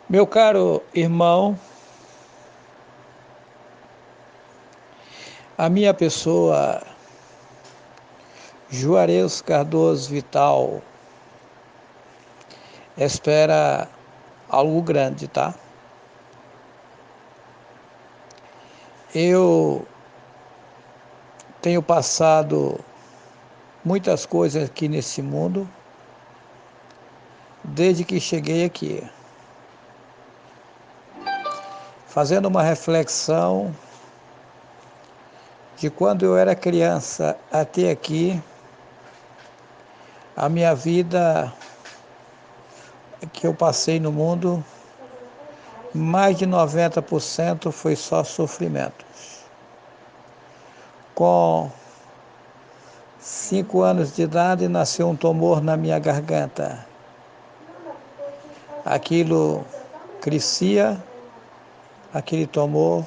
Meu caro irmão, a minha pessoa, Juarez Cardoso Vital, espera algo grande, tá? Eu tenho passado muitas coisas aqui nesse mundo desde que cheguei aqui, fazendo uma reflexão de quando eu era criança até aqui, a minha vida que eu passei no mundo, mais de 90% foi só sofrimento. Com 5 anos de idade, nasceu um tumor na minha garganta. Aquilo crescia, aquele tumor,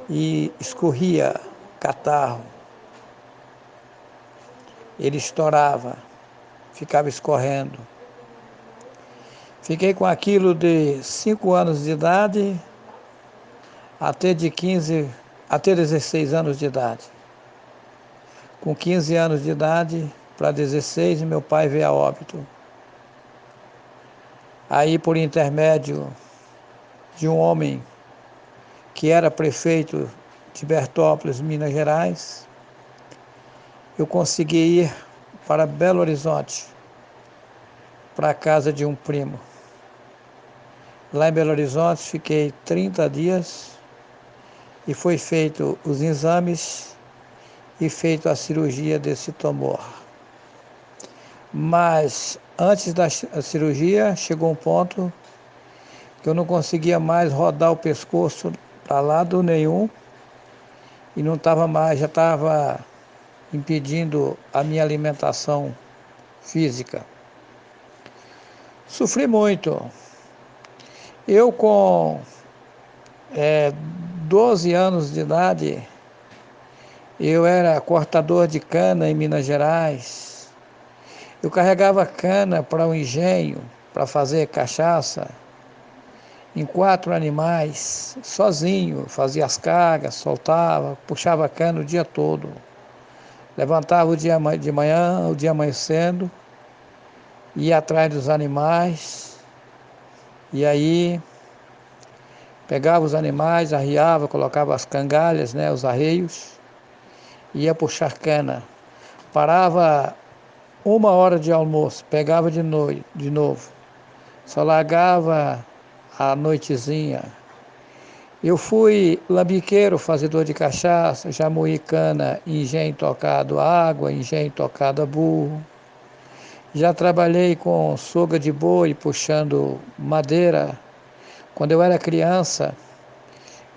e escorria catarro. Ele estourava, ficava escorrendo. Fiquei com aquilo de 5 anos de idade até 16 anos de idade. Com 15 anos de idade para 16, meu pai veio a óbito. Aí, por intermédio de um homem que era prefeito de Bertópolis, Minas Gerais, eu consegui ir para Belo Horizonte, para a casa de um primo. Lá em Belo Horizonte fiquei 30 dias e foi feito os exames e feito a cirurgia desse tumor. Mas antes da cirurgia chegou um ponto que eu não conseguia mais rodar o pescoço para lado nenhum e não estava mais, já estava impedindo a minha alimentação física. Sofri muito. Eu com 12 anos de idade, eu era cortador de cana em Minas Gerais. Eu carregava cana para o engenho, para fazer cachaça, em 4 animais, sozinho, fazia as cargas, soltava, puxava cana o dia todo. Levantava o dia de manhã, o dia amanhecendo, ia atrás dos animais, e aí pegava os animais, arriava, colocava as cangalhas, né, os arreios, ia puxar cana. Parava 1 hora de almoço, pegava de noite, de novo. Só largava à noitezinha. Eu fui lambiqueiro, fazedor de cachaça, já moí cana em engenho tocado a água, engenho tocado a burro. Já trabalhei com soga de boi, puxando madeira. Quando eu era criança,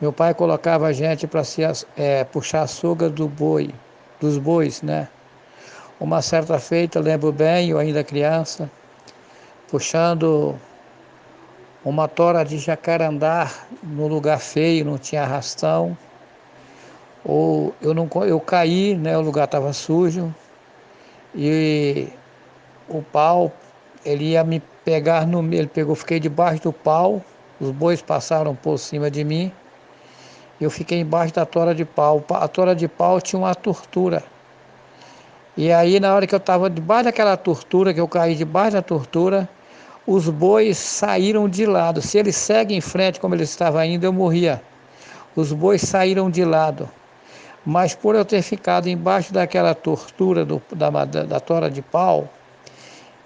meu pai colocava a gente para puxar a soga do boi, dos bois, né? Uma certa feita, lembro bem, eu ainda criança, puxando uma tora de jacarandá no lugar feio, não tinha arrastão. Ou eu caí, né? O lugar estava sujo e o pau, ele ia me pegar ele pegou, fiquei debaixo do pau, os bois passaram por cima de mim. Eu fiquei embaixo da tora de pau. A tora de pau tinha uma tortura. E aí, na hora que eu estava debaixo daquela tortura, que eu caí debaixo da tortura, os bois saíram de lado. Se eles seguem em frente como eles estavam indo, eu morria. Os bois saíram de lado. Mas por eu ter ficado embaixo daquela tortura da tora de pau,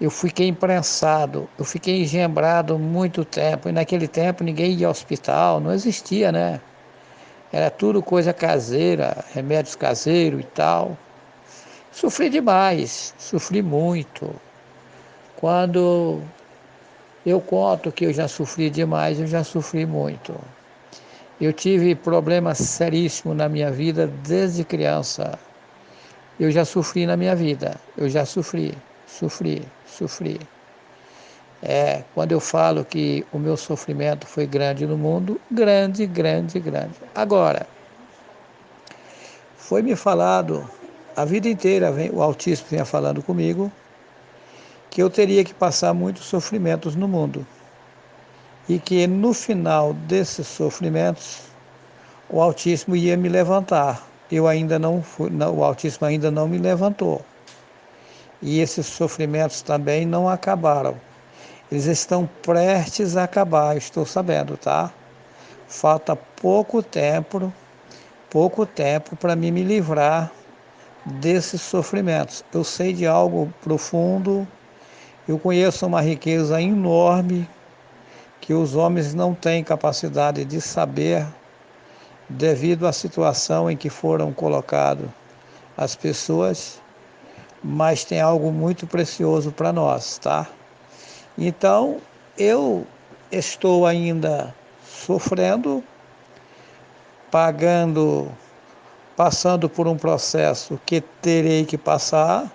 eu fiquei imprensado, eu fiquei engembrado muito tempo. E naquele tempo ninguém ia ao hospital, não existia, né? Era tudo coisa caseira, remédios caseiros e tal. Sofri demais, sofri muito. Quando eu conto que eu já sofri demais, eu já sofri muito. Eu tive problemas seríssimos na minha vida desde criança. Eu já sofri na minha vida, eu já sofri. Quando eu falo que o meu sofrimento foi grande no mundo, grande, grande, grande. Agora, foi me falado a vida inteira, o Altíssimo vinha falando comigo, que eu teria que passar muitos sofrimentos no mundo. e que no final desses sofrimentos o Altíssimo ia me levantar. Eu ainda não fui, não, o Altíssimo ainda não me levantou. E esses sofrimentos também não acabaram. Eles estão prestes a acabar, estou sabendo, tá? Falta pouco tempo para mim me livrar desses sofrimentos. Eu sei de algo profundo, eu conheço uma riqueza enorme que os homens não têm capacidade de saber devido à situação em que foram colocados as pessoas, mas tem algo muito precioso para nós, tá? Então, eu estou ainda sofrendo, pagando, passando por um processo que terei que passar.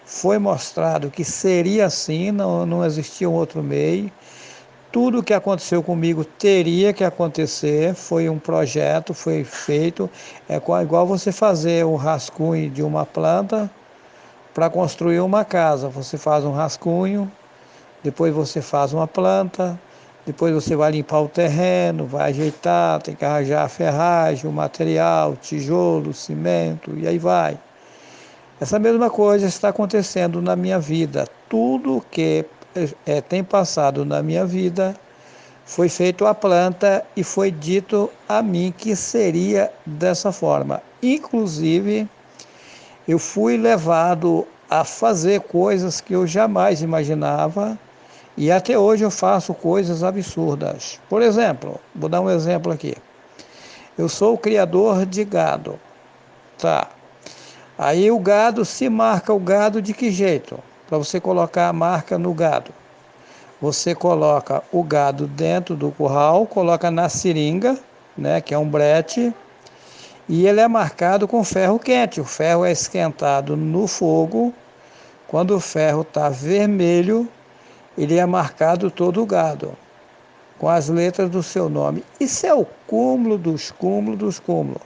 Foi mostrado que seria assim, não existia um outro meio. Tudo o que aconteceu comigo teria que acontecer, foi um projeto, foi feito. É igual você fazer o rascunho de uma planta para construir uma casa. Você faz um rascunho, depois você faz uma planta, depois você vai limpar o terreno, vai ajeitar, tem que arranjar a ferragem, o material, tijolo, cimento, e aí vai. Essa mesma coisa está acontecendo na minha vida. Tudo que tem passado na minha vida foi feito a planta e foi dito a mim que seria dessa forma. Inclusive, eu fui levado a fazer coisas que eu jamais imaginava e até hoje eu faço coisas absurdas. Por exemplo, vou dar um exemplo aqui. Eu sou o criador de gado, tá? Aí o gado, se marca o gado de que jeito? Para você colocar a marca no gado. Você coloca o gado dentro do curral, coloca na seringa, né, que é um brete, e ele é marcado com ferro quente. O ferro é esquentado no fogo. Quando o ferro está vermelho, ele é marcado todo o gado, com as letras do seu nome. Isso é o cúmulo dos cúmulos dos cúmulos.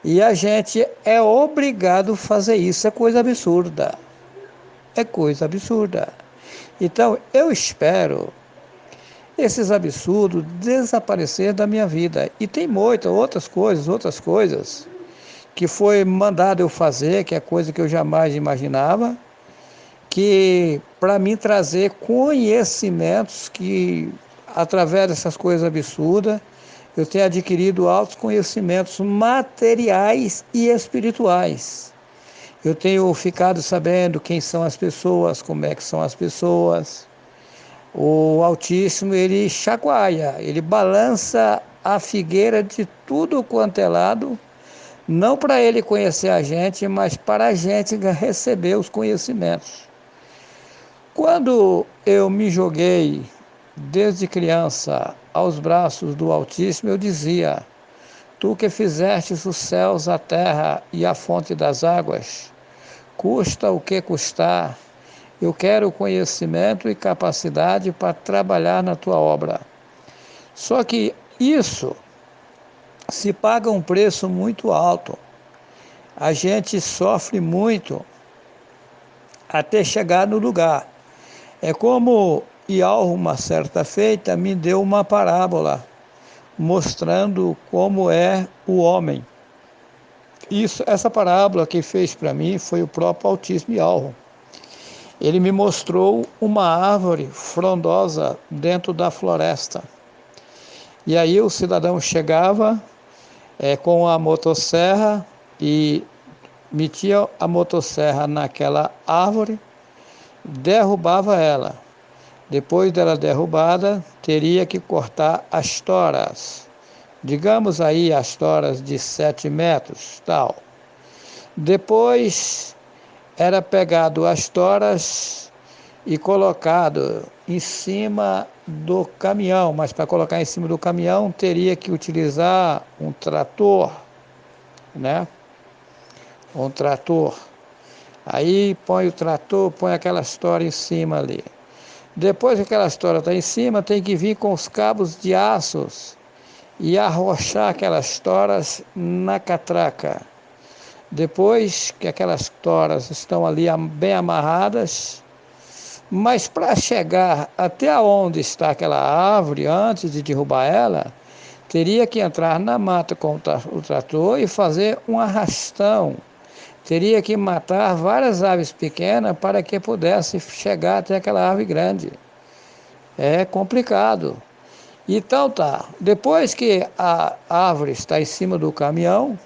E a gente é obrigado a fazer isso. É coisa absurda. É coisa absurda. Então, eu espero esses absurdos desaparecer da minha vida. E tem muitas outras coisas, que foi mandado eu fazer, que é coisa que eu jamais imaginava, que para mim trazer conhecimentos que, através dessas coisas absurdas, eu tenho adquirido altos conhecimentos materiais e espirituais. Eu tenho ficado sabendo quem são as pessoas, como é que são as pessoas. O Altíssimo, ele chacoalha, ele balança a figueira de tudo quanto é lado, não para ele conhecer a gente, mas para a gente receber os conhecimentos. Quando eu me joguei desde criança aos braços do Altíssimo, eu dizia: Tu que fizestes os céus, a terra e a fonte das águas, custa o que custar, eu quero conhecimento e capacidade para trabalhar na tua obra. Só que isso se paga um preço muito alto. A gente sofre muito até chegar no lugar. É como Ialro, uma certa feita, me deu uma parábola mostrando como é o homem. Essa parábola que fez para mim foi o próprio Altíssimo Ialro. Ele me mostrou uma árvore frondosa dentro da floresta. E aí o cidadão chegava com a motosserra e metia a motosserra naquela árvore, derrubava ela. Depois dela derrubada, teria que cortar as toras. Digamos aí as toras de 7 metros, tal. Depois era pegado as toras e colocado em cima do caminhão, mas para colocar em cima do caminhão teria que utilizar um trator, né? Um trator. Aí põe o trator, põe aquela tora em cima ali. Depois que aquela tora está em cima, tem que vir com os cabos de aços e arrochar aquelas toras na catraca. Depois que aquelas toras estão ali bem amarradas, Mas para chegar até onde está aquela árvore, antes de derrubar ela, teria que entrar na mata com o trator e fazer um arrastão. Teria que matar várias aves pequenas para que pudesse chegar até aquela árvore grande. É complicado. Então tá, depois que a árvore está em cima do caminhão,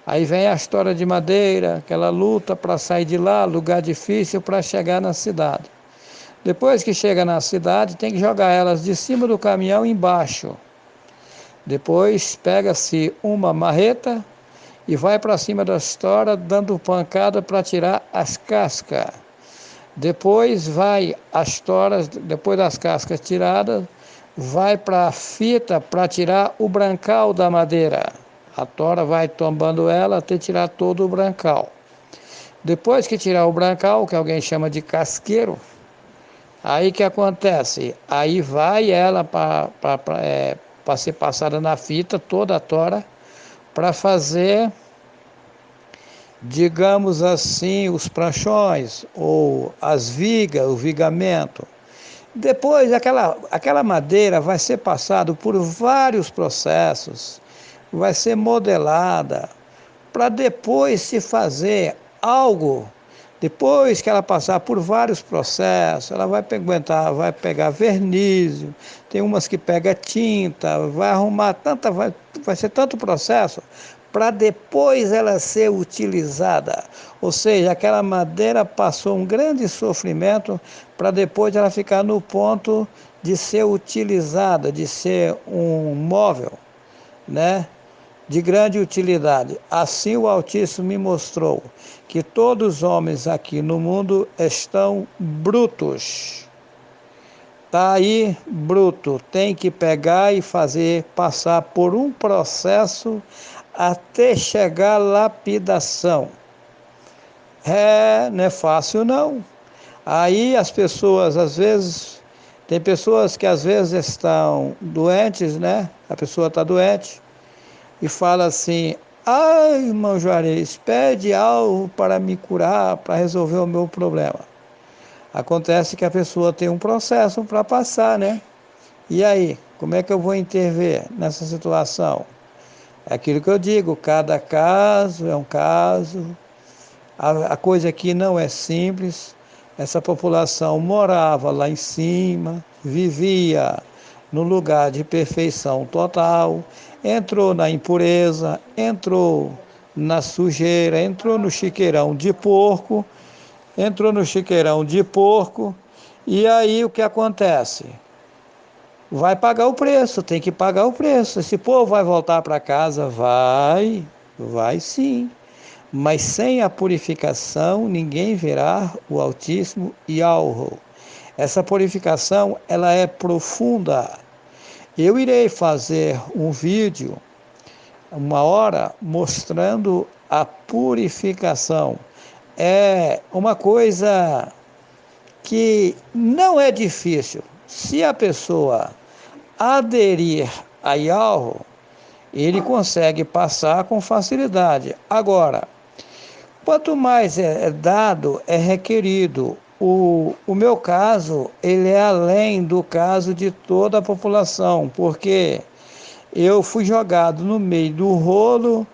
aí vem a história de madeira, aquela luta para sair de lá, lugar difícil para chegar na cidade. Depois que chega na cidade, tem que jogar elas de cima do caminhão embaixo. Depois pega-se uma marreta e vai para cima da história, dando pancada para tirar as cascas. Depois vai as toras, depois das cascas tiradas, vai para a fita para tirar o brancal da madeira. A tora vai tombando ela até tirar todo o brancal. Depois que tirar o brancal, que alguém chama de casqueiro, aí que acontece? Aí vai ela para ser passada na fita, toda a tora, para fazer, digamos assim, os pranchões ou as vigas, o vigamento. Depois, aquela madeira vai ser passada por vários processos, vai ser modelada, para depois se fazer algo. Depois que ela passar por vários processos, ela vai aguentar, vai pegar verniz, tem umas que pega tinta, vai arrumar tanta, vai ser tanto processo para depois ela ser utilizada. Ou seja, aquela madeira passou um grande sofrimento para depois ela ficar no ponto de ser utilizada, de ser um móvel, né? De grande utilidade. Assim o Altíssimo me mostrou que todos os homens aqui no mundo estão brutos. Está aí bruto, tem que pegar e fazer passar por um processo até chegar à lapidação. Não é fácil não. Aí as pessoas, às vezes, tem pessoas que às vezes estão doentes, né? A pessoa está doente e fala assim: ai, irmão Juarez, pede algo para me curar, para resolver o meu problema. Acontece que a pessoa tem um processo para passar, né? E aí, como é que eu vou intervir nessa situação? É aquilo que eu digo, cada caso é um caso. A coisa aqui não é simples. Essa população morava lá em cima, vivia no lugar de perfeição total, entrou na impureza, entrou na sujeira, entrou no chiqueirão de porco, e aí o que acontece? Vai pagar o preço, tem que pagar o preço. Esse povo vai voltar para casa? Vai sim. Mas sem a purificação, ninguém verá o Altíssimo Yahweh. Essa purificação, ela é profunda. Eu irei fazer um vídeo, 1 hora, mostrando a purificação. É uma coisa que não é difícil. Se a pessoa aderir a Yahweh, ele consegue passar com facilidade. Agora, quanto mais é dado, é requerido. O meu caso, ele é além do caso de toda a população, porque eu fui jogado no meio do rolo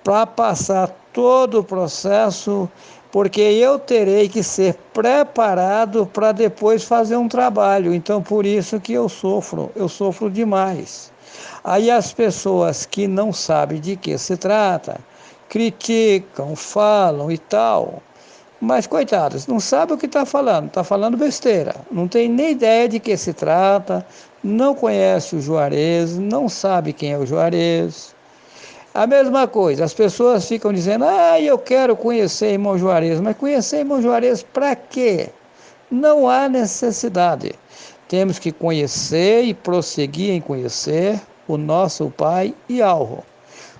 para passar todo o processo, porque eu terei que ser preparado para depois fazer um trabalho. Então, por isso que eu sofro demais. Aí as pessoas que não sabem de que se trata, criticam, falam e tal, mas coitados, não sabe o que está falando besteira, não tem nem ideia de que se trata, não conhece o Juarez, não sabe quem é o Juarez. A mesma coisa, as pessoas ficam dizendo: eu quero conhecer irmão Juarez, mas conhecer irmão Juarez para quê? Não há necessidade. Temos que conhecer e prosseguir em conhecer o nosso Pai Yahweh.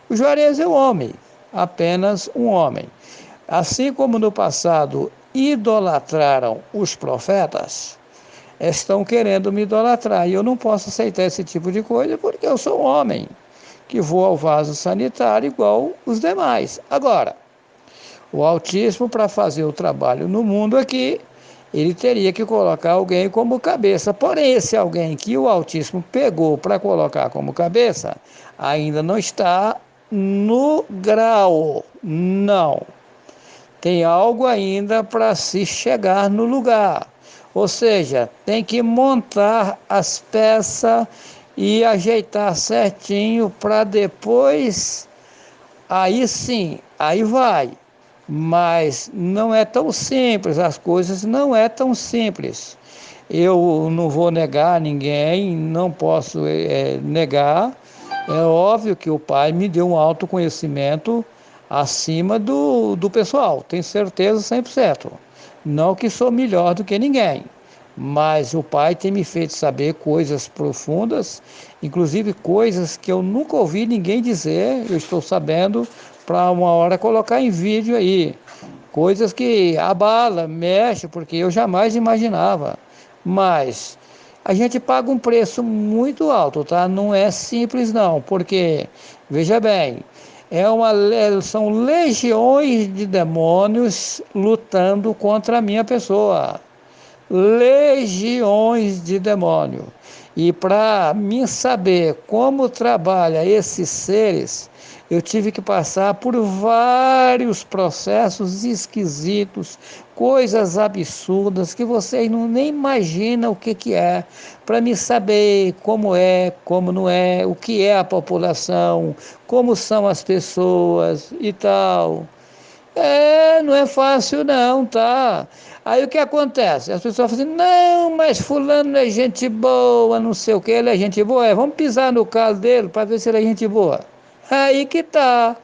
O Juarez é um homem, apenas um homem. Assim como no passado idolatraram os profetas, estão querendo me idolatrar. E eu não posso aceitar esse tipo de coisa porque eu sou um homem que vou ao vaso sanitário igual os demais. Agora, o Altíssimo, para fazer o trabalho no mundo aqui, ele teria que colocar alguém como cabeça. Porém, esse alguém que o autismo pegou para colocar como cabeça, ainda não está no grau, não. Tem algo ainda para se chegar no lugar. Ou seja, tem que montar as peças e ajeitar certinho para depois, aí sim, aí vai. Mas não é tão simples, as coisas não é tão simples. Eu não vou negar ninguém, não posso negar. É óbvio que o pai me deu um autoconhecimento acima do pessoal, tenho certeza 100%. Não que sou melhor do que ninguém, mas o pai tem me feito saber coisas profundas, inclusive coisas que eu nunca ouvi ninguém dizer, eu estou sabendo para uma hora colocar em vídeo aí. Coisas que abala, mexe, porque eu jamais imaginava. Mas a gente paga um preço muito alto, tá? Não é simples não, porque, veja bem, são legiões de demônios lutando contra a minha pessoa. Legiões de demônio. E para mim saber como trabalha esses seres, eu tive que passar por vários processos esquisitos, coisas absurdas que vocês não nem imaginam o que é, para me saber como é, como não é, o que é a população, como são as pessoas e tal. Não é fácil não, tá? Aí o que acontece? As pessoas falam assim, não, mas fulano é gente boa, não sei o que, ele é gente boa. Vamos pisar no calo dele para ver se ele é gente boa. Aí que tá,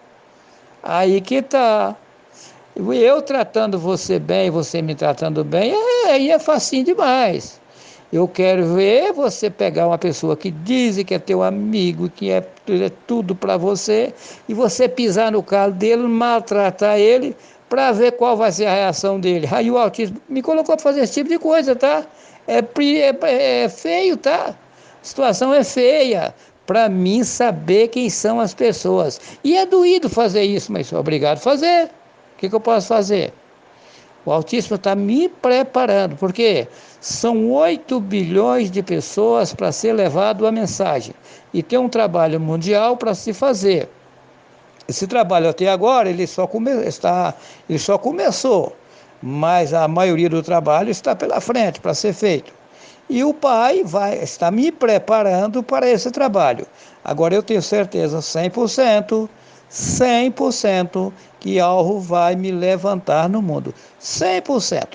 aí que tá. Eu tratando você bem, você me tratando bem, aí é facinho demais. Eu quero ver você pegar uma pessoa que diz que é teu amigo, que é tudo para você, e você pisar no calo dele, maltratar ele, para ver qual vai ser a reação dele. Aí o autismo me colocou para fazer esse tipo de coisa, tá? É feio, tá? A situação é feia. Para mim saber quem são as pessoas. E é doído fazer isso, mas sou obrigado a fazer. O que eu posso fazer? O autismo está me preparando, porque são 8 bilhões de pessoas para ser levado a mensagem. E tem um trabalho mundial para se fazer. Esse trabalho até agora ele só começou, mas a maioria do trabalho está pela frente para ser feito. E o pai está me preparando para esse trabalho. Agora eu tenho certeza 100% que algo vai me levantar no mundo. 100%.